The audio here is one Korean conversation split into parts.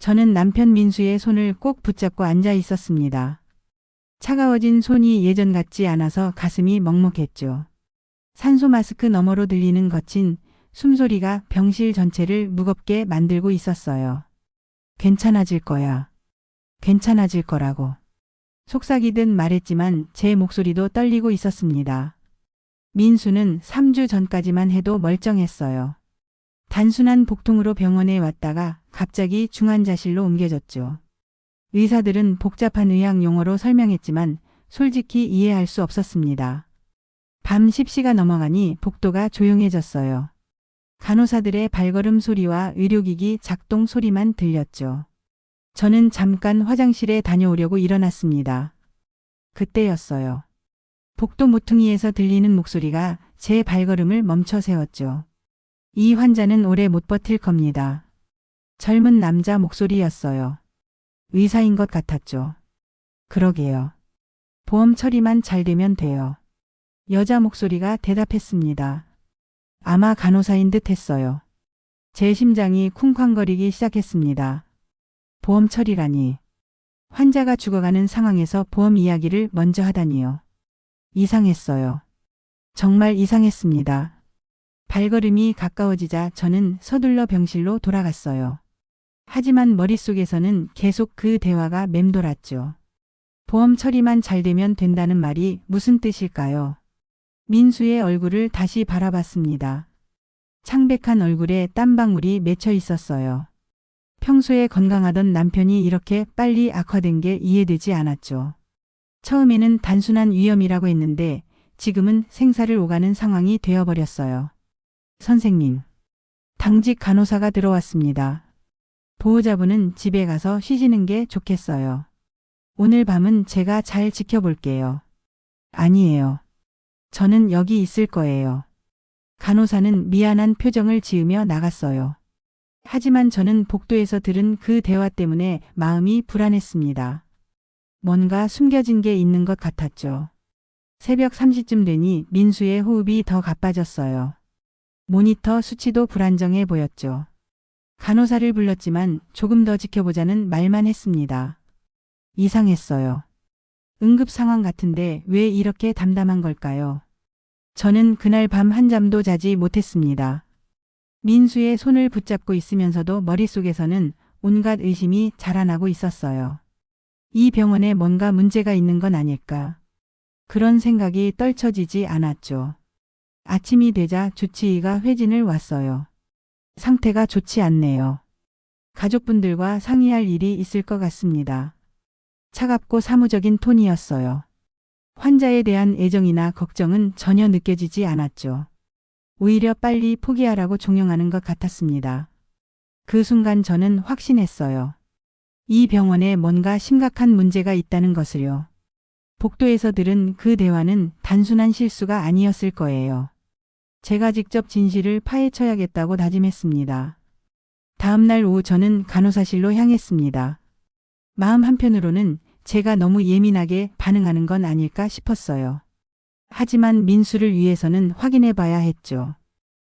저는 남편 민수의 손을 꼭 붙잡고 앉아 있었습니다. 차가워진 손이 예전 같지 않아서 가슴이 먹먹했죠. 산소 마스크 너머로 들리는 거친 숨소리가 병실 전체를 무겁게 만들고 있었어요. 괜찮아질 거야. 괜찮아질 거라고. 속삭이듯 말했지만 제 목소리도 떨리고 있었습니다. 민수는 3주 전까지만 해도 멀쩡했어요. 단순한 복통으로 병원에 왔다가 갑자기 중환자실로 옮겨졌죠. 의사들은 복잡한 의학 용어로 설명했지만 솔직히 이해할 수 없었습니다. 밤 10시가 넘어가니 복도가 조용해졌어요. 간호사들의 발걸음 소리와 의료기기 작동 소리만 들렸죠. 저는 잠깐 화장실에 다녀오려고 일어났습니다. 그때였어요. 복도 모퉁이에서 들리는 목소리가 제 발걸음을 멈춰 세웠죠. 이 환자는 오래 못 버틸 겁니다. 젊은 남자 목소리였어요. 의사인 것 같았죠. 그러게요. 보험 처리만 잘 되면 돼요. 여자 목소리가 대답했습니다. 아마 간호사인 듯 했어요. 제 심장이 쿵쾅거리기 시작했습니다. 보험 처리라니. 환자가 죽어가는 상황에서 보험 이야기를 먼저 하다니요. 이상했어요. 정말 이상했습니다. 발걸음이 가까워지자 저는 서둘러 병실로 돌아갔어요. 하지만 머릿속에서는 계속 그 대화가 맴돌았죠. 보험 처리만 잘 되면 된다는 말이 무슨 뜻일까요? 민수의 얼굴을 다시 바라봤습니다. 창백한 얼굴에 땀방울이 맺혀 있었어요. 평소에 건강하던 남편이 이렇게 빨리 악화된 게 이해되지 않았죠. 처음에는 단순한 위험이라고 했는데 지금은 생사를 오가는 상황이 되어버렸어요. 선생님. 당직 간호사가 들어왔습니다. 보호자분은 집에 가서 쉬시는 게 좋겠어요. 오늘 밤은 제가 잘 지켜볼게요. 아니에요. 저는 여기 있을 거예요. 간호사는 미안한 표정을 지으며 나갔어요. 하지만 저는 복도에서 들은 그 대화 때문에 마음이 불안했습니다. 뭔가 숨겨진 게 있는 것 같았죠. 새벽 3시쯤 되니 민수의 호흡이 더 가빠졌어요. 모니터 수치도 불안정해 보였죠. 간호사를 불렀지만 조금 더 지켜보자는 말만 했습니다. 이상했어요. 응급 상황 같은데 왜 이렇게 담담한 걸까요? 저는 그날 밤 한잠도 자지 못했습니다. 민수의 손을 붙잡고 있으면서도 머릿속에서는 온갖 의심이 자라나고 있었어요. 이 병원에 뭔가 문제가 있는 건 아닐까. 그런 생각이 떨쳐지지 않았죠. 아침이 되자 주치의가 회진을 왔어요. 상태가 좋지 않네요. 가족분들과 상의할 일이 있을 것 같습니다. 차갑고 사무적인 톤이었어요. 환자에 대한 애정이나 걱정은 전혀 느껴지지 않았죠. 오히려 빨리 포기하라고 종용하는 것 같았습니다. 그 순간 저는 확신했어요. 이 병원에 뭔가 심각한 문제가 있다는 것을요. 복도에서 들은 그 대화는 단순한 실수가 아니었을 거예요. 제가 직접 진실을 파헤쳐야겠다고 다짐했습니다. 다음 날 오후 저는 간호사실로 향했습니다. 마음 한편으로는 제가 너무 예민하게 반응하는 건 아닐까 싶었어요. 하지만 민수를 위해서는 확인해 봐야 했죠.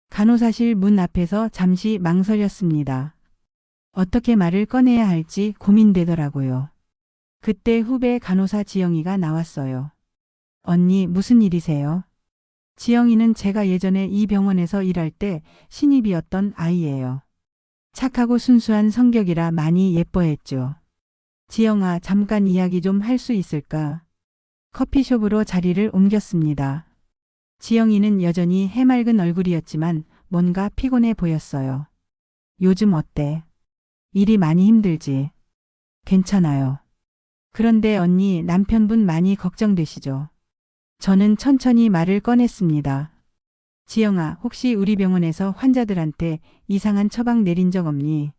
간호사실 문 앞에서 잠시 망설였습니다. 어떻게 말을 꺼내야 할지 고민되더라고요. 그때 후배 간호사 지영이가 나왔어요. 언니, 무슨 일이세요? 지영이는 제가 예전에 이 병원에서 일할 때 신입이었던 아이예요. 착하고 순수한 성격이라 많이 예뻐했죠. 지영아, 잠깐 이야기 좀 할 수 있을까? 커피숍으로 자리를 옮겼습니다. 지영이는 여전히 해맑은 얼굴이었지만 뭔가 피곤해 보였어요. 요즘 어때? 일이 많이 힘들지? 괜찮아요. 그런데 언니, 남편분 많이 걱정되시죠? 저는 천천히 말을 꺼냈습니다. 지영아, 혹시 우리 병원에서 환자들한테 이상한 처방 내린 적 없니?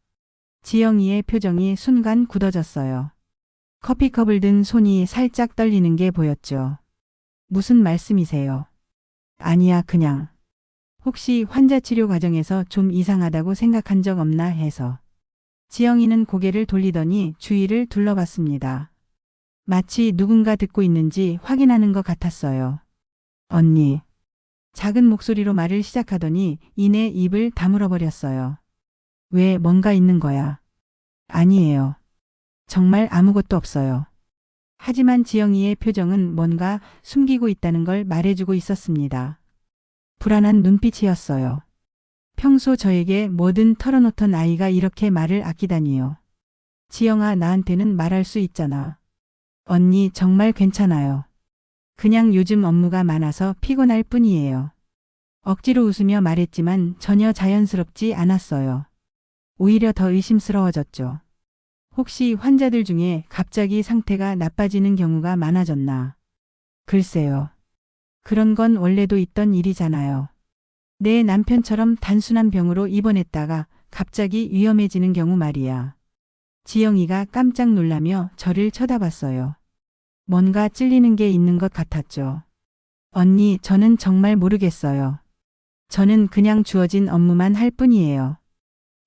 지영이의 표정이 순간 굳어졌어요. 커피컵을 든 손이 살짝 떨리는 게 보였죠. 무슨 말씀이세요? 아니야, 그냥. 혹시 환자 치료 과정에서 좀 이상하다고 생각한 적 없나 해서. 지영이는 고개를 돌리더니 주위를 둘러봤습니다. 마치 누군가 듣고 있는지 확인하는 것 같았어요. 언니. 작은 목소리로 말을 시작하더니 이내 입을 다물어 버렸어요. 왜, 뭔가 있는 거야? 아니에요. 정말 아무것도 없어요. 하지만 지영이의 표정은 뭔가 숨기고 있다는 걸 말해주고 있었습니다. 불안한 눈빛이었어요. 평소 저에게 뭐든 털어놓던 아이가 이렇게 말을 아끼다니요. 지영아, 나한테는 말할 수 있잖아. 언니, 정말 괜찮아요. 그냥 요즘 업무가 많아서 피곤할 뿐이에요. 억지로 웃으며 말했지만 전혀 자연스럽지 않았어요. 오히려 더 의심스러워졌죠. 혹시 환자들 중에 갑자기 상태가 나빠지는 경우가 많아졌나? 글쎄요. 그런 건 원래도 있던 일이잖아요. 내 남편처럼 단순한 병으로 입원했다가 갑자기 위험해지는 경우 말이야. 지영이가 깜짝 놀라며 저를 쳐다봤어요. 뭔가 찔리는 게 있는 것 같았죠. 언니, 저는 정말 모르겠어요. 저는 그냥 주어진 업무만 할 뿐이에요.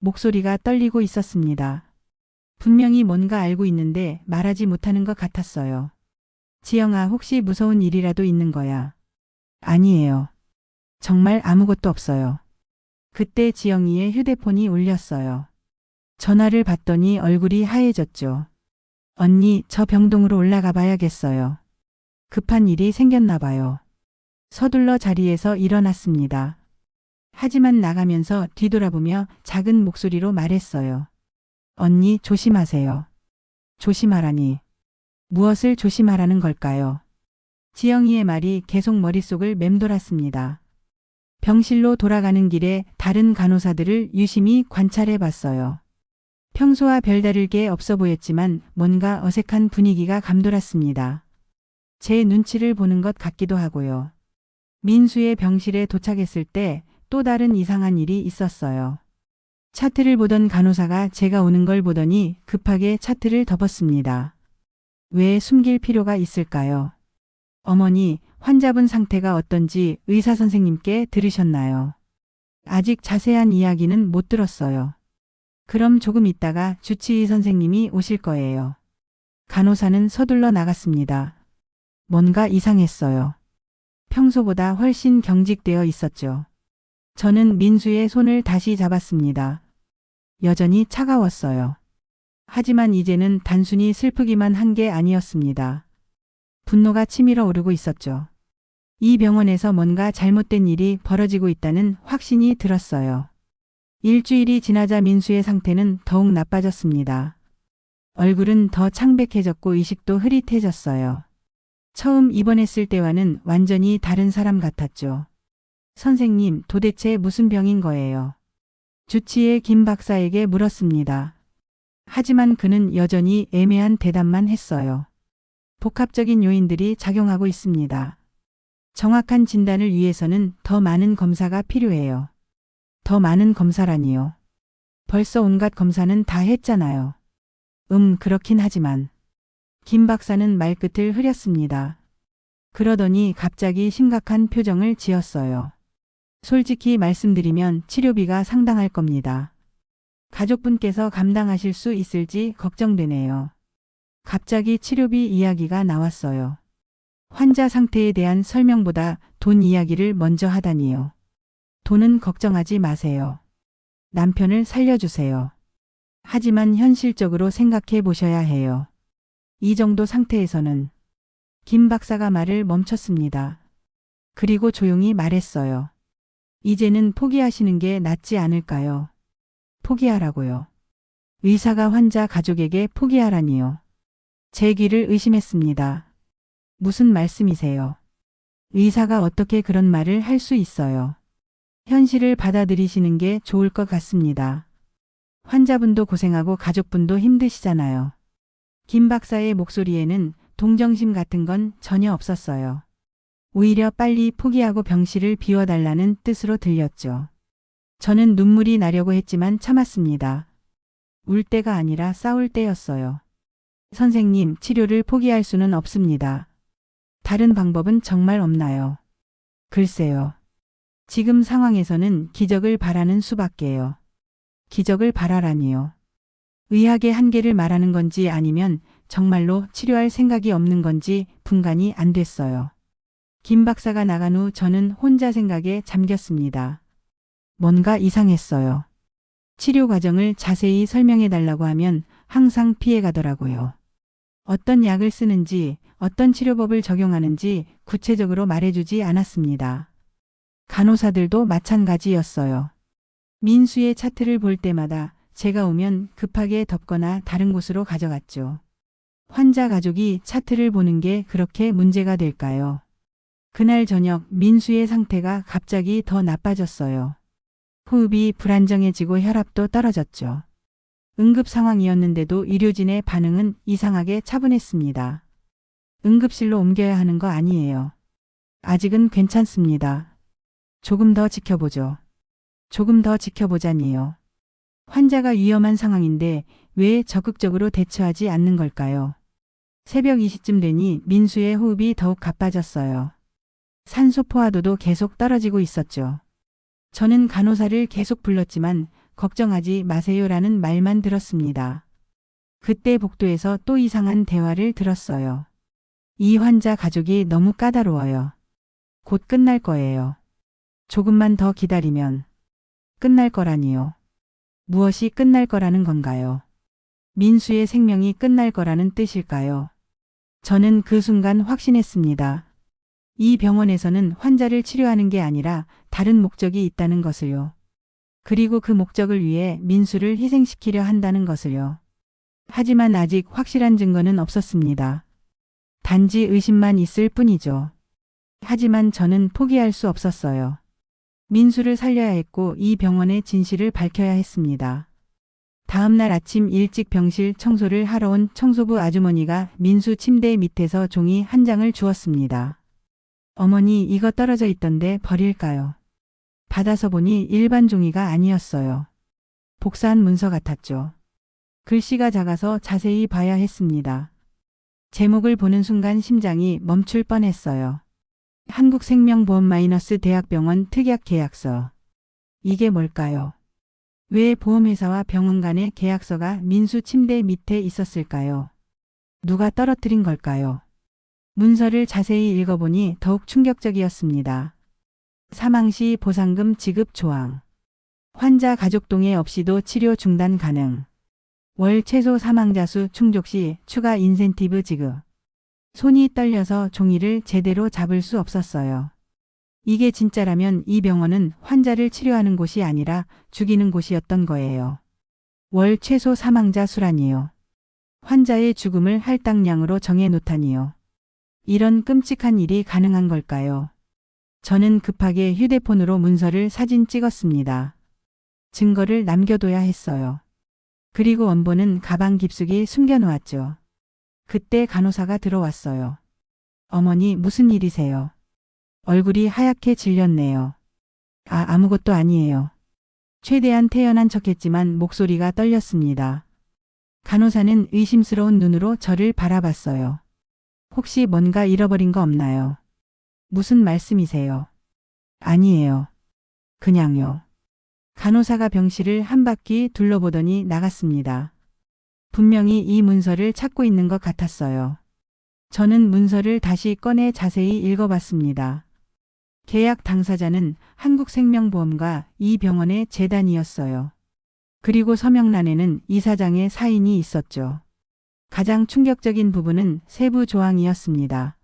목소리가 떨리고 있었습니다. 분명히 뭔가 알고 있는데 말하지 못하는 것 같았어요. 지영아, 혹시 무서운 일이라도 있는 거야? 아니에요. 정말 아무것도 없어요. 그때 지영이의 휴대폰이 울렸어요. 전화를 받더니 얼굴이 하얘졌죠. 언니, 저 병동으로 올라가 봐야겠어요. 급한 일이 생겼나 봐요. 서둘러 자리에서 일어났습니다. 하지만 나가면서 뒤돌아보며 작은 목소리로 말했어요. 언니, 조심하세요. 조심하라니. 무엇을 조심하라는 걸까요? 지영이의 말이 계속 머릿속을 맴돌았습니다. 병실로 돌아가는 길에 다른 간호사들을 유심히 관찰해 봤어요. 평소와 별다를 게 없어 보였지만 뭔가 어색한 분위기가 감돌았습니다. 제 눈치를 보는 것 같기도 하고요. 민수의 병실에 도착했을 때 또 다른 이상한 일이 있었어요. 차트를 보던 간호사가 제가 오는 걸 보더니 급하게 차트를 덮었습니다. 왜 숨길 필요가 있을까요? 어머니, 환자분 상태가 어떤지 의사 선생님께 들으셨나요? 아직 자세한 이야기는 못 들었어요. 그럼 조금 있다가 주치의 선생님이 오실 거예요. 간호사는 서둘러 나갔습니다. 뭔가 이상했어요. 평소보다 훨씬 경직되어 있었죠. 저는 민수의 손을 다시 잡았습니다. 여전히 차가웠어요. 하지만 이제는 단순히 슬프기만 한 게 아니었습니다. 분노가 치밀어 오르고 있었죠. 이 병원에서 뭔가 잘못된 일이 벌어지고 있다는 확신이 들었어요. 일주일이 지나자 민수의 상태는 더욱 나빠졌습니다. 얼굴은 더 창백해졌고 의식도 흐릿해졌어요. 처음 입원했을 때와는 완전히 다른 사람 같았죠. 선생님, 도대체 무슨 병인 거예요? 주치의 김 박사에게 물었습니다. 하지만 그는 여전히 애매한 대답만 했어요. 복합적인 요인들이 작용하고 있습니다. 정확한 진단을 위해서는 더 많은 검사가 필요해요. 더 많은 검사라니요. 벌써 온갖 검사는 다 했잖아요. 그렇긴 하지만. 김 박사는 말끝을 흐렸습니다. 그러더니 갑자기 심각한 표정을 지었어요. 솔직히 말씀드리면 치료비가 상당할 겁니다. 가족분께서 감당하실 수 있을지 걱정되네요. 갑자기 치료비 이야기가 나왔어요. 환자 상태에 대한 설명보다 돈 이야기를 먼저 하다니요. 돈은 걱정하지 마세요. 남편을 살려주세요. 하지만 현실적으로 생각해 보셔야 해요. 이 정도 상태에서는. 김 박사가 말을 멈췄습니다. 그리고 조용히 말했어요. 이제는 포기하시는 게 낫지 않을까요? 포기하라고요. 의사가 환자 가족에게 포기하라니요. 제 귀를 의심했습니다. 무슨 말씀이세요? 의사가 어떻게 그런 말을 할 수 있어요? 현실을 받아들이시는 게 좋을 것 같습니다. 환자분도 고생하고 가족분도 힘드시잖아요. 김 박사의 목소리에는 동정심 같은 건 전혀 없었어요. 오히려 빨리 포기하고 병실을 비워달라는 뜻으로 들렸죠. 저는 눈물이 나려고 했지만 참았습니다. 울 때가 아니라 싸울 때였어요. 선생님, 치료를 포기할 수는 없습니다. 다른 방법은 정말 없나요? 글쎄요. 지금 상황에서는 기적을 바라는 수밖에요. 기적을 바라라니요. 의학의 한계를 말하는 건지 아니면 정말로 치료할 생각이 없는 건지 분간이 안 됐어요. 김 박사가 나간 후 저는 혼자 생각에 잠겼습니다. 뭔가 이상했어요. 치료 과정을 자세히 설명해 달라고 하면 항상 피해가더라고요. 어떤 약을 쓰는지, 어떤 치료법을 적용하는지 구체적으로 말해주지 않았습니다. 간호사들도 마찬가지였어요. 민수의 차트를 볼 때마다 제가 오면 급하게 덮거나 다른 곳으로 가져갔죠. 환자 가족이 차트를 보는 게 그렇게 문제가 될까요? 그날 저녁 민수의 상태가 갑자기 더 나빠졌어요. 호흡이 불안정해지고 혈압도 떨어졌죠. 응급 상황이었는데도 의료진의 반응은 이상하게 차분했습니다. 응급실로 옮겨야 하는 거 아니에요. 아직은 괜찮습니다. 조금 더 지켜보죠. 조금 더 지켜보자니요. 환자가 위험한 상황인데 왜 적극적으로 대처하지 않는 걸까요? 새벽 2시쯤 되니 민수의 호흡이 더욱 가빠졌어요. 산소 포화도도 계속 떨어지고 있었죠. 저는 간호사를 계속 불렀지만 걱정하지 마세요라는 말만 들었습니다. 그때 복도에서 또 이상한 대화를 들었어요. 이 환자 가족이 너무 까다로워요. 곧 끝날 거예요. 조금만 더 기다리면 끝날 거라니요. 무엇이 끝날 거라는 건가요? 민수의 생명이 끝날 거라는 뜻일까요? 저는 그 순간 확신했습니다. 이 병원에서는 환자를 치료하는 게 아니라 다른 목적이 있다는 것을요. 그리고 그 목적을 위해 민수를 희생시키려 한다는 것을요. 하지만 아직 확실한 증거는 없었습니다. 단지 의심만 있을 뿐이죠. 하지만 저는 포기할 수 없었어요. 민수를 살려야 했고 이 병원의 진실을 밝혀야 했습니다. 다음 날 아침 일찍 병실 청소를 하러 온 청소부 아주머니가 민수 침대 밑에서 종이 한 장을 주었습니다. 어머니, 이거 떨어져 있던데 버릴까요? 받아서 보니 일반 종이가 아니었어요. 복사한 문서 같았죠. 글씨가 작아서 자세히 봐야 했습니다. 제목을 보는 순간 심장이 멈출 뻔했어요. 한국생명보험-대학병원 특약 계약서. 이게 뭘까요? 왜 보험회사와 병원 간의 계약서가 민수 침대 밑에 있었을까요? 누가 떨어뜨린 걸까요? 문서를 자세히 읽어보니 더욱 충격적이었습니다. 사망 시 보상금 지급 조항. 환자 가족 동의 없이도 치료 중단 가능. 월 최소 사망자 수 충족 시 추가 인센티브 지급. 손이 떨려서 종이를 제대로 잡을 수 없었어요. 이게 진짜라면 이 병원은 환자를 치료하는 곳이 아니라 죽이는 곳이었던 거예요. 월 최소 사망자 수라니요. 환자의 죽음을 할당량으로 정해 놓다니요. 이런 끔찍한 일이 가능한 걸까요? 저는 급하게 휴대폰으로 문서를 사진 찍었습니다. 증거를 남겨둬야 했어요. 그리고 원본은 가방 깊숙이 숨겨놓았죠. 그때 간호사가 들어왔어요. 어머니, 무슨 일이세요? 얼굴이 하얗게 질렸네요. 아무것도 아니에요. 최대한 태연한 척했지만 목소리가 떨렸습니다. 간호사는 의심스러운 눈으로 저를 바라봤어요. 혹시 뭔가 잃어버린 거 없나요? 무슨 말씀이세요? 아니에요. 그냥요. 간호사가 병실을 한 바퀴 둘러보더니 나갔습니다. 분명히 이 문서를 찾고 있는 것 같았어요. 저는 문서를 다시 꺼내 자세히 읽어봤습니다. 계약 당사자는 한국생명보험과 이 병원의 재단이었어요. 그리고 서명란에는 이사장의 사인이 있었죠. 가장 충격적인 부분은 세부 조항이었습니다.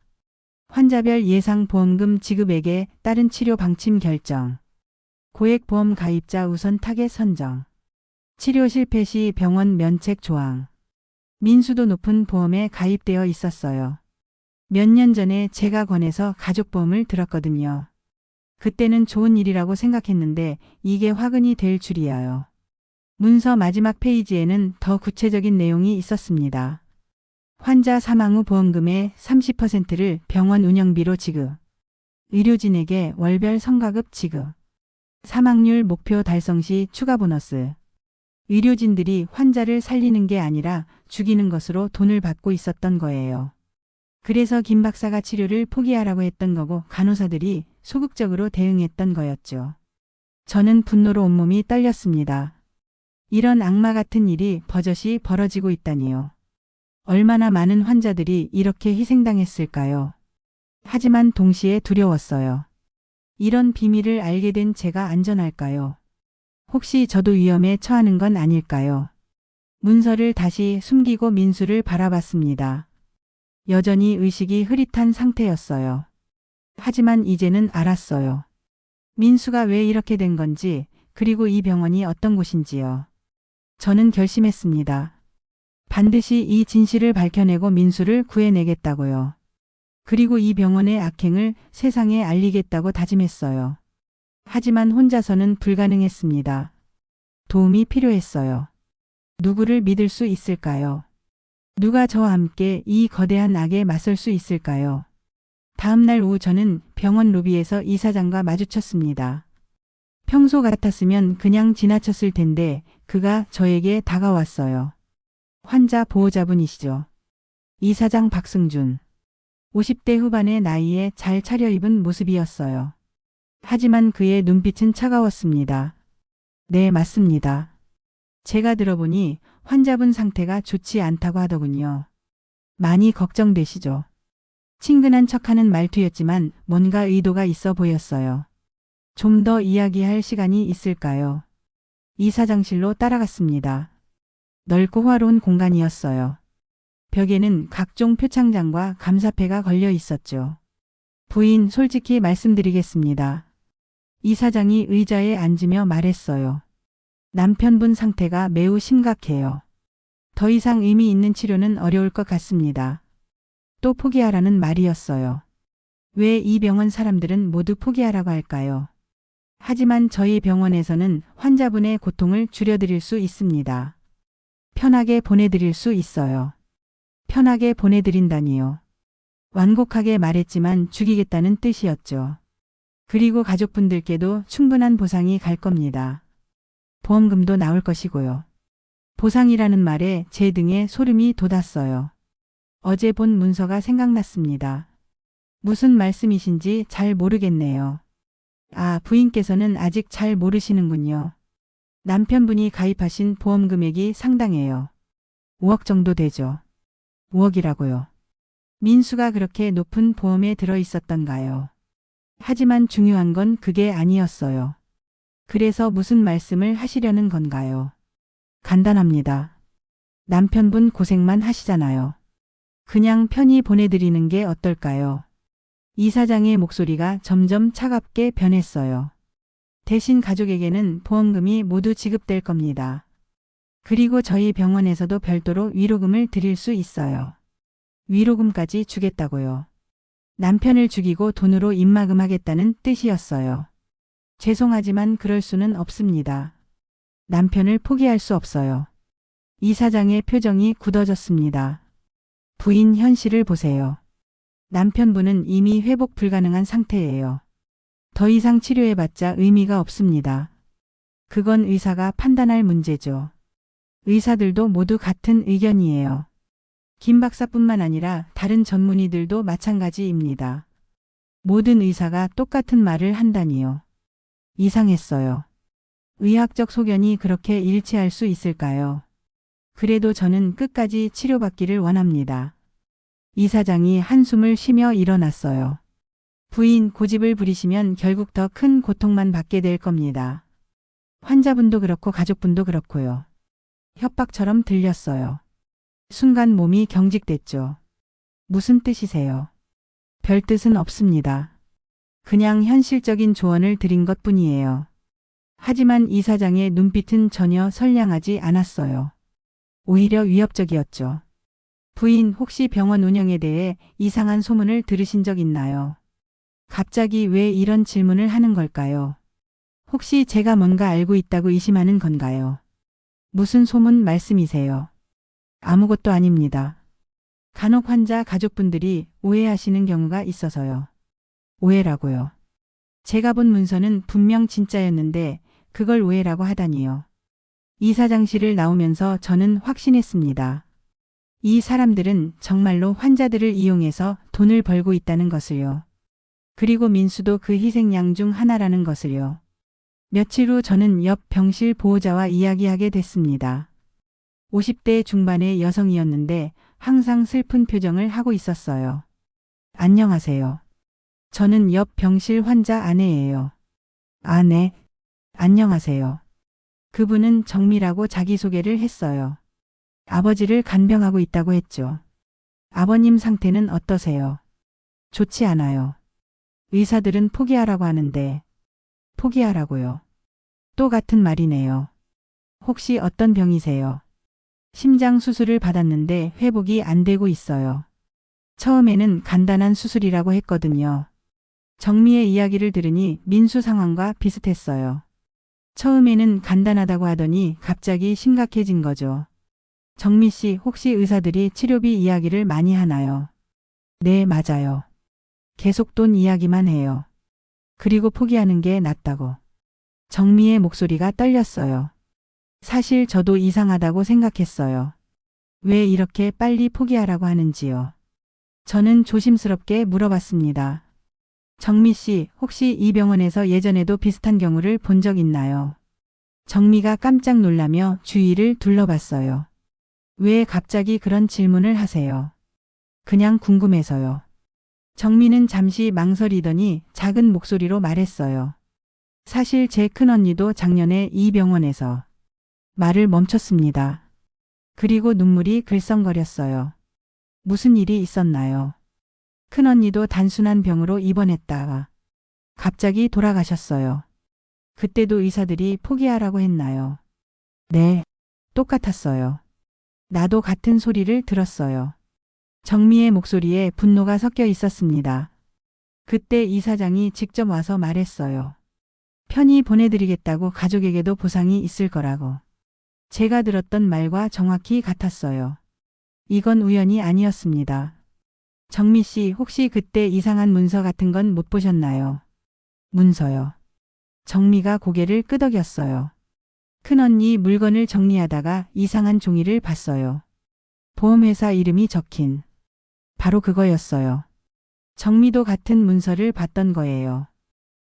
환자별 예상 보험금 지급액에 따른 치료 방침 결정. 고액보험 가입자 우선 타겟 선정. 치료 실패 시 병원 면책 조항. 민수도 높은 보험에 가입되어 있었어요. 몇 년 전에 제가 권해서 가족보험을 들었거든요. 그때는 좋은 일이라고 생각했는데 이게 화근이 될 줄이야요. 문서 마지막 페이지에는 더 구체적인 내용이 있었습니다. 환자 사망 후 보험금의 30%를 병원 운영비로 지급. 의료진에게 월별 성과급 지급. 사망률 목표 달성 시 추가 보너스. 의료진들이 환자를 살리는 게 아니라 죽이는 것으로 돈을 받고 있었던 거예요. 그래서 김 박사가 치료를 포기하라고 했던 거고 간호사들이 소극적으로 대응했던 거였죠. 저는 분노로 온몸이 떨렸습니다. 이런 악마 같은 일이 버젓이 벌어지고 있다니요. 얼마나 많은 환자들이 이렇게 희생당했을까요? 하지만 동시에 두려웠어요. 이런 비밀을 알게 된 제가 안전할까요? 혹시 저도 위험에 처하는 건 아닐까요? 문서를 다시 숨기고 민수를 바라봤습니다. 여전히 의식이 흐릿한 상태였어요. 하지만 이제는 알았어요. 민수가 왜 이렇게 된 건지, 그리고 이 병원이 어떤 곳인지요. 저는 결심했습니다. 반드시 이 진실을 밝혀내고 민수를 구해내겠다고요. 그리고 이 병원의 악행을 세상에 알리겠다고 다짐했어요. 하지만 혼자서는 불가능했습니다. 도움이 필요했어요. 누구를 믿을 수 있을까요? 누가 저와 함께 이 거대한 악에 맞설 수 있을까요? 다음 날 오후 저는 병원 로비에서 이사장과 마주쳤습니다. 평소 같았으면 그냥 지나쳤을 텐데 그가 저에게 다가왔어요. 환자 보호자분이시죠. 이사장 박승준. 50대 후반의 나이에 잘 차려입은 모습이었어요. 하지만 그의 눈빛은 차가웠습니다. 네, 맞습니다. 제가 들어보니 환자분 상태가 좋지 않다고 하더군요. 많이 걱정되시죠? 친근한 척하는 말투였지만 뭔가 의도가 있어 보였어요. 좀 더 이야기할 시간이 있을까요? 이사장실로 따라갔습니다. 넓고 화로운 공간이었어요. 벽에는 각종 표창장과 감사패가 걸려 있었죠. 부인, 솔직히 말씀드리겠습니다. 이사장이 의자에 앉으며 말했어요. 남편분 상태가 매우 심각해요. 더 이상 의미 있는 치료는 어려울 것 같습니다. 또 포기하라는 말이었어요. 왜 이 병원 사람들은 모두 포기하라고 할까요? 하지만 저희 병원에서는 환자분의 고통을 줄여드릴 수 있습니다. 편하게 보내드릴 수 있어요. 편하게 보내드린다니요. 완곡하게 말했지만 죽이겠다는 뜻이었죠. 그리고 가족분들께도 충분한 보상이 갈 겁니다. 보험금도 나올 것이고요. 보상이라는 말에 제 등에 소름이 돋았어요. 어제 본 문서가 생각났습니다. 무슨 말씀이신지 잘 모르겠네요. 아, 부인께서는 아직 잘 모르시는군요. 남편분이 가입하신 보험 금액이 상당해요. 5억 정도 되죠. 5억이라고요. 민수가 그렇게 높은 보험에 들어 있었던가요? 하지만 중요한 건 그게 아니었어요. 그래서 무슨 말씀을 하시려는 건가요? 간단합니다. 남편분 고생만 하시잖아요. 그냥 편히 보내드리는 게 어떨까요? 이사장의 목소리가 점점 차갑게 변했어요. 대신 가족에게는 보험금이 모두 지급될 겁니다. 그리고 저희 병원에서도 별도로 위로금을 드릴 수 있어요. 위로금까지 주겠다고요. 남편을 죽이고 돈으로 입막음하겠다는 뜻이었어요. 죄송하지만 그럴 수는 없습니다. 남편을 포기할 수 없어요. 이사장의 표정이 굳어졌습니다. 부인, 현실을 보세요. 남편분은 이미 회복 불가능한 상태예요. 더 이상 치료해봤자 의미가 없습니다. 그건 의사가 판단할 문제죠. 의사들도 모두 같은 의견이에요. 김 박사뿐만 아니라 다른 전문의들도 마찬가지입니다. 모든 의사가 똑같은 말을 한다니요. 이상했어요. 의학적 소견이 그렇게 일치할 수 있을까요? 그래도 저는 끝까지 치료받기를 원합니다. 이사장이 한숨을 쉬며 일어났어요. 부인, 고집을 부리시면 결국 더 큰 고통만 받게 될 겁니다. 환자분도 그렇고 가족분도 그렇고요. 협박처럼 들렸어요. 순간 몸이 경직됐죠. 무슨 뜻이세요? 별 뜻은 없습니다. 그냥 현실적인 조언을 드린 것뿐이에요. 하지만 이사장의 눈빛은 전혀 선량하지 않았어요. 오히려 위협적이었죠. 부인, 혹시 병원 운영에 대해 이상한 소문을 들으신 적 있나요? 갑자기 왜 이런 질문을 하는 걸까요? 혹시 제가 뭔가 알고 있다고 의심하는 건가요? 무슨 소문 말씀이세요? 아무것도 아닙니다. 간혹 환자 가족분들이 오해하시는 경우가 있어서요. 오해라고요. 제가 본 문서는 분명 진짜였는데 그걸 오해라고 하다니요. 이사장실을 나오면서 저는 확신했습니다. 이 사람들은 정말로 환자들을 이용해서 돈을 벌고 있다는 것을요. 그리고 민수도 그 희생양 중 하나라는 것을요. 며칠 후 저는 옆 병실 보호자와 이야기하게 됐습니다. 50대 중반의 여성이었는데 항상 슬픈 표정을 하고 있었어요. 안녕하세요. 저는 옆 병실 환자 아내예요. 아내, 안녕하세요. 그분은 정미라고 자기소개를 했어요. 아버지를 간병하고 있다고 했죠. 아버님 상태는 어떠세요? 좋지 않아요. 의사들은 포기하라고 하는데. 포기하라고요. 또 같은 말이네요. 혹시 어떤 병이세요? 심장 수술을 받았는데 회복이 안 되고 있어요. 처음에는 간단한 수술이라고 했거든요. 정미의 이야기를 들으니 민수 상황과 비슷했어요. 처음에는 간단하다고 하더니 갑자기 심각해진 거죠. 정미 씨, 혹시 의사들이 치료비 이야기를 많이 하나요? 네, 맞아요. 계속 돈 이야기만 해요. 그리고 포기하는 게 낫다고. 정미의 목소리가 떨렸어요. 사실 저도 이상하다고 생각했어요. 왜 이렇게 빨리 포기하라고 하는지요. 저는 조심스럽게 물어봤습니다. 정미 씨, 혹시 이 병원에서 예전에도 비슷한 경우를 본 적 있나요? 정미가 깜짝 놀라며 주위를 둘러봤어요. 왜 갑자기 그런 질문을 하세요? 그냥 궁금해서요. 정미는 잠시 망설이더니 작은 목소리로 말했어요. 사실 제 큰언니도 작년에 이 병원에서 말을 멈췄습니다. 그리고 눈물이 글썽거렸어요. 무슨 일이 있었나요? 큰언니도 단순한 병으로 입원했다가 갑자기 돌아가셨어요. 그때도 의사들이 포기하라고 했나요? 네, 똑같았어요. 나도 같은 소리를 들었어요. 정미의 목소리에 분노가 섞여 있었습니다. 그때 이사장이 직접 와서 말했어요. 편히 보내드리겠다고, 가족에게도 보상이 있을 거라고. 제가 들었던 말과 정확히 같았어요. 이건 우연이 아니었습니다. 정미 씨, 혹시 그때 이상한 문서 같은 건 못 보셨나요? 문서요. 정미가 고개를 끄덕였어요. 큰언니 물건을 정리하다가 이상한 종이를 봤어요. 보험회사 이름이 적힌. 바로 그거였어요. 정미도 같은 문서를 봤던 거예요.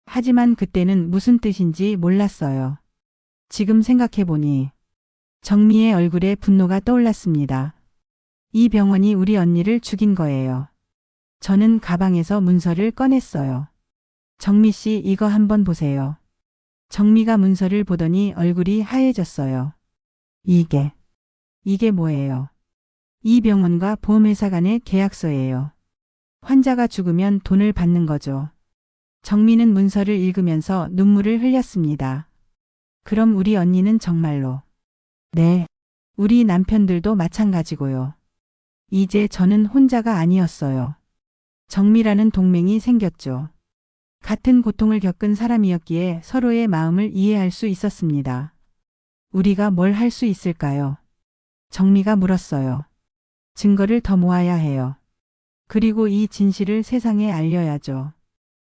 하지만 그때는 무슨 뜻인지 몰랐어요. 지금 생각해보니 정미의 얼굴에 분노가 떠올랐습니다. 이 병원이 우리 언니를 죽인 거예요. 저는 가방에서 문서를 꺼냈어요. 정미 씨, 이거 한번 보세요. 정미가 문서를 보더니 얼굴이 하얘졌어요. 이게 뭐예요? 이 병원과 보험회사 간의 계약서예요. 환자가 죽으면 돈을 받는 거죠. 정미는 문서를 읽으면서 눈물을 흘렸습니다. 그럼 우리 언니는 정말로. 네. 우리 남편들도 마찬가지고요. 이제 저는 혼자가 아니었어요. 정미라는 동맹이 생겼죠. 같은 고통을 겪은 사람이었기에 서로의 마음을 이해할 수 있었습니다. 우리가 뭘 할 수 있을까요? 정미가 물었어요. 증거를 더 모아야 해요. 그리고 이 진실을 세상에 알려야죠.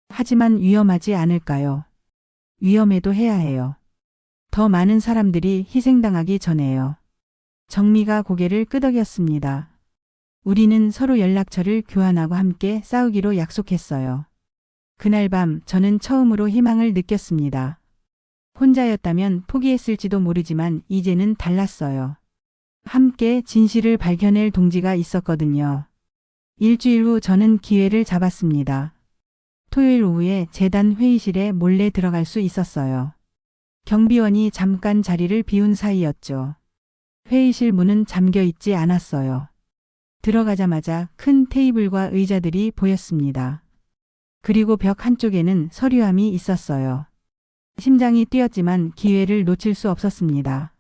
하지만 위험하지 않을까요? 위험해도 해야 해요. 더 많은 사람들이 희생당하기 전에요. 정미가 고개를 끄덕였습니다. 우리는 서로 연락처를 교환하고 함께 싸우기로 약속했어요. 그날 밤 저는 처음으로 희망을 느꼈습니다. 혼자였다면 포기했을지도 모르지만 이제는 달랐어요. 함께 진실을 밝혀낼 동지가 있었거든요. 일주일 후 저는 기회를 잡았습니다. 토요일 오후에 재단 회의실에 몰래 들어갈 수 있었어요. 경비원이 잠깐 자리를 비운 사이였죠. 회의실 문은 잠겨 있지 않았어요. 들어가자마자 큰 테이블과 의자들이 보였습니다. 그리고 벽 한쪽에는 서류함이 있었어요. 심장이 뛰었지만 기회를 놓칠 수 없었습니다.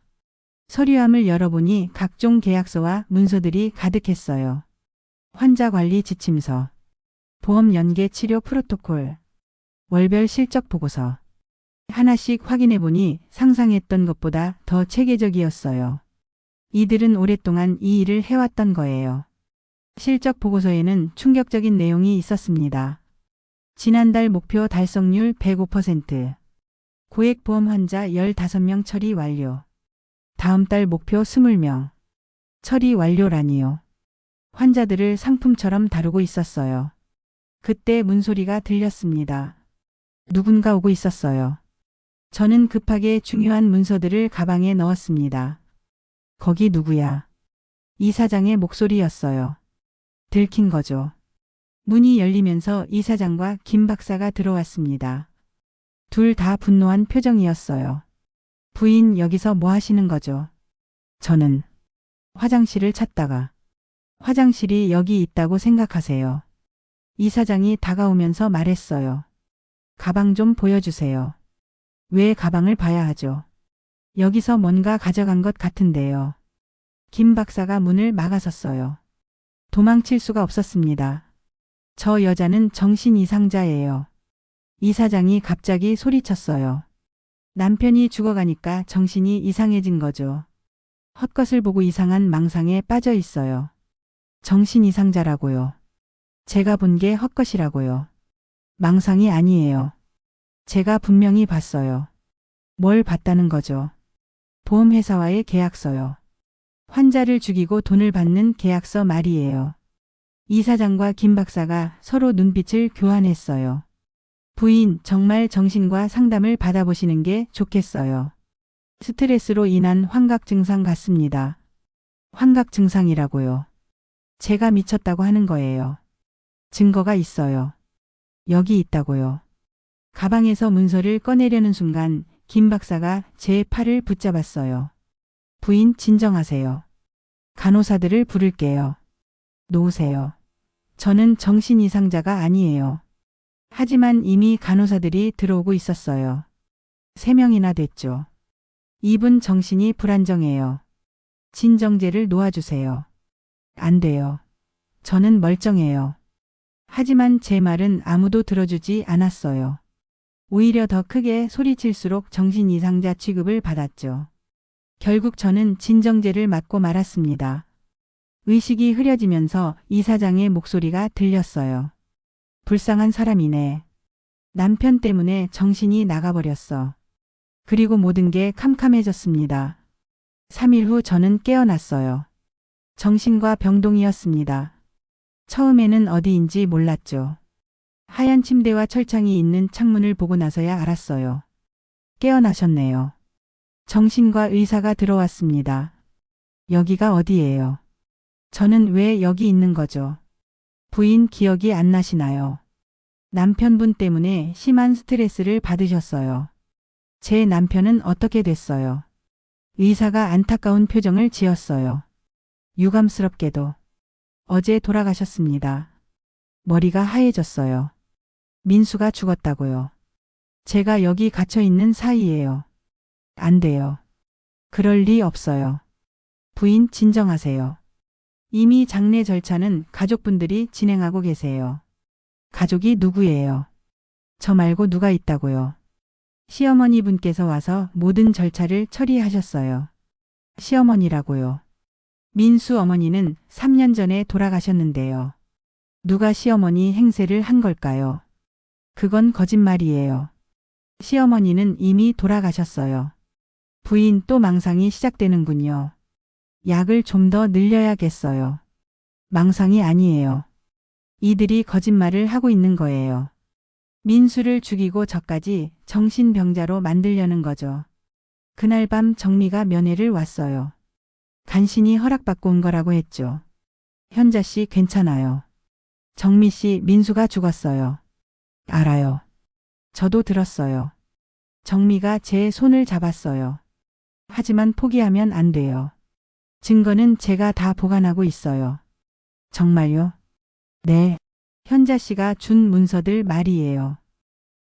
서류함을 열어보니 각종 계약서와 문서들이 가득했어요. 환자관리 지침서, 보험 연계 치료 프로토콜, 월별 실적 보고서. 하나씩 확인해보니 상상했던 것보다 더 체계적이었어요. 이들은 오랫동안 이 일을 해왔던 거예요. 실적 보고서에는 충격적인 내용이 있었습니다. 지난달 목표 달성률 105%, 고액보험 환자 15명 처리 완료. 다음 달 목표 20명. 처리 완료라니요. 환자들을 상품처럼 다루고 있었어요. 그때 문소리가 들렸습니다. 누군가 오고 있었어요. 저는 급하게 중요한 문서들을 가방에 넣었습니다. 거기 누구야? 이사장의 목소리였어요. 들킨 거죠. 문이 열리면서 이사장과 김 박사가 들어왔습니다. 둘 다 분노한 표정이었어요. 부인, 여기서 뭐 하시는 거죠? 저는 화장실을 찾다가 화장실이 여기 있다고 생각하세요. 이사장이 다가오면서 말했어요. 가방 좀 보여주세요. 왜 가방을 봐야 하죠? 여기서 뭔가 가져간 것 같은데요. 김 박사가 문을 막아섰어요. 도망칠 수가 없었습니다. 저 여자는 정신 이상자예요. 이사장이 갑자기 소리쳤어요. 남편이 죽어가니까 정신이 이상해진 거죠. 헛것을 보고 이상한 망상에 빠져 있어요. 정신 이상자라고요. 제가 본 게 헛것이라고요. 망상이 아니에요. 제가 분명히 봤어요. 뭘 봤다는 거죠? 보험회사와의 계약서요. 환자를 죽이고 돈을 받는 계약서 말이에요. 이사장과 김 박사가 서로 눈빛을 교환했어요. 부인, 정말 정신과 상담을 받아보시는 게 좋겠어요. 스트레스로 인한 환각 증상 같습니다. 환각 증상이라고요. 제가 미쳤다고 하는 거예요. 증거가 있어요. 여기 있다고요. 가방에서 문서를 꺼내려는 순간 김 박사가 제 팔을 붙잡았어요. 부인, 진정하세요. 간호사들을 부를게요. 놓으세요. 저는 정신 이상자가 아니에요. 하지만 이미 간호사들이 들어오고 있었어요. 3명이나 됐죠. 이분 정신이 불안정해요. 진정제를 놓아주세요. 안 돼요. 저는 멀쩡해요. 하지만 제 말은 아무도 들어주지 않았어요. 오히려 더 크게 소리칠수록 정신 이상자 취급을 받았죠. 결국 저는 진정제를 맞고 말았습니다. 의식이 흐려지면서 이사장의 목소리가 들렸어요. 불쌍한 사람이네. 남편 때문에 정신이 나가버렸어. 그리고 모든 게 캄캄해졌습니다. 3일 후 저는 깨어났어요. 정신과 병동이었습니다. 처음에는 어디인지 몰랐죠. 하얀 침대와 철창이 있는 창문을 보고 나서야 알았어요. 깨어나셨네요. 정신과 의사가 들어왔습니다. 여기가 어디예요? 저는 왜 여기 있는 거죠? 부인 기억이 안 나시나요? 남편분 때문에 심한 스트레스를 받으셨어요. 제 남편은 어떻게 됐어요? 의사가 안타까운 표정을 지었어요. 유감스럽게도 어제 돌아가셨습니다. 머리가 하얘졌어요. 민수가 죽었다고요. 제가 여기 갇혀 있는 사이예요. 안 돼요. 그럴 리 없어요. 부인, 진정하세요. 이미 장례 절차는 가족분들이 진행하고 계세요. 가족이 누구예요? 저 말고 누가 있다고요? 시어머니 분께서 와서 모든 절차를 처리하셨어요. 시어머니라고요. 민수 어머니는 3년 전에 돌아가셨는데요. 누가 시어머니 행세를 한 걸까요? 그건 거짓말이에요. 시어머니는 이미 돌아가셨어요. 부인, 또 망상이 시작되는군요. 약을 좀 더 늘려야겠어요. 망상이 아니에요. 이들이 거짓말을 하고 있는 거예요. 민수를 죽이고 저까지 정신병자로 만들려는 거죠. 그날 밤 정미가 면회를 왔어요. 간신히 허락받고 온 거라고 했죠. 현자 씨 괜찮아요. 정미 씨, 민수가 죽었어요. 알아요. 저도 들었어요. 정미가 제 손을 잡았어요. 하지만 포기하면 안 돼요. 증거는 제가 다 보관하고 있어요. 정말요? 네. 현자 씨가 준 문서들 말이에요.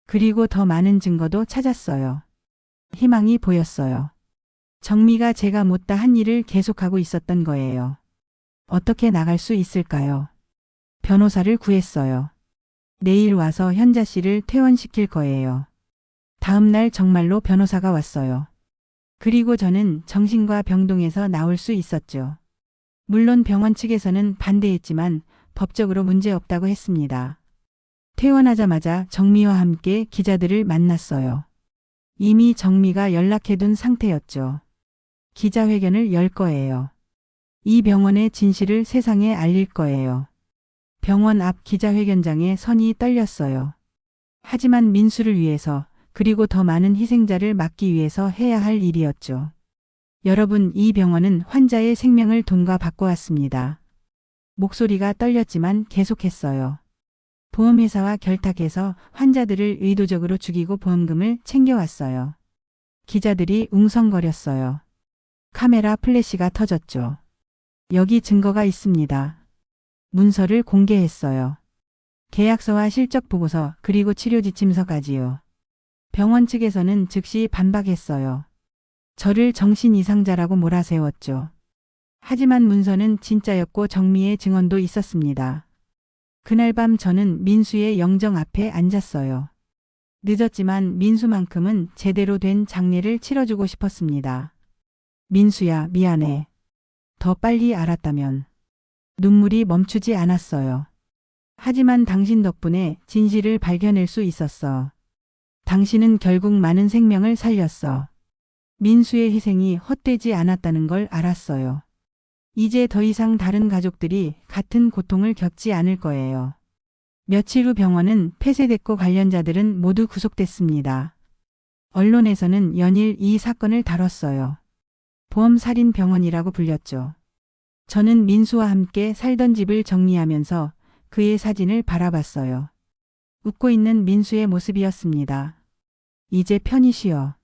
그리고 더 많은 증거도 찾았어요. 희망이 보였어요. 정미가 제가 못다 한 일을 계속하고 있었던 거예요. 어떻게 나갈 수 있을까요? 변호사를 구했어요. 내일 와서 현자 씨를 퇴원시킬 거예요. 다음 날 정말로 변호사가 왔어요. 그리고 저는 정신과 병동에서 나올 수 있었죠. 물론 병원 측에서는 반대했지만 법적으로 문제없다고 했습니다. 퇴원하자마자 정미와 함께 기자들을 만났어요. 이미 정미가 연락해둔 상태였죠. 기자회견을 열 거예요. 이 병원의 진실을 세상에 알릴 거예요. 병원 앞 기자회견장에 선이 떨렸어요. 하지만 민수를 위해서, 그리고 더 많은 희생자를 막기 위해서 해야 할 일이었죠. 여러분, 이 병원은 환자의 생명을 돈과 바꿔왔습니다. 목소리가 떨렸지만 계속했어요. 보험회사와 결탁해서 환자들을 의도적으로 죽이고 보험금을 챙겨왔어요. 기자들이 웅성거렸어요. 카메라 플래시가 터졌죠. 여기 증거가 있습니다. 문서를 공개했어요. 계약서와 실적 보고서 그리고 치료 지침서까지요. 병원 측에서는 즉시 반박했어요. 저를 정신 이상자라고 몰아세웠죠. 하지만 문서는 진짜였고 정미의 증언도 있었습니다. 그날 밤 저는 민수의 영정 앞에 앉았어요. 늦었지만 민수만큼은 제대로 된 장례를 치러주고 싶었습니다. 민수야, 미안해. 더 빨리 알았다면. 눈물이 멈추지 않았어요. 하지만 당신 덕분에 진실을 발견할 수 있었어. 당신은 결국 많은 생명을 살렸어. 민수의 희생이 헛되지 않았다는 걸 알았어요. 이제 더 이상 다른 가족들이 같은 고통을 겪지 않을 거예요. 며칠 후 병원은 폐쇄됐고 관련자들은 모두 구속됐습니다. 언론에서는 연일 이 사건을 다뤘어요. 보험살인 병원이라고 불렸죠. 저는 민수와 함께 살던 집을 정리하면서 그의 사진을 바라봤어요. 웃고 있는 민수의 모습이었습니다. 이제 편히 쉬어.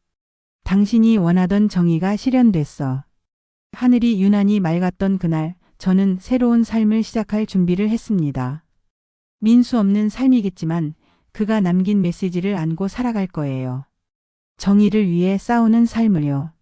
당신이 원하던 정의가 실현됐어. 하늘이 유난히 맑았던 그날 저는 새로운 삶을 시작할 준비를 했습니다. 민수 없는 삶이겠지만 그가 남긴 메시지를 안고 살아갈 거예요. 정의를 위해 싸우는 삶을요.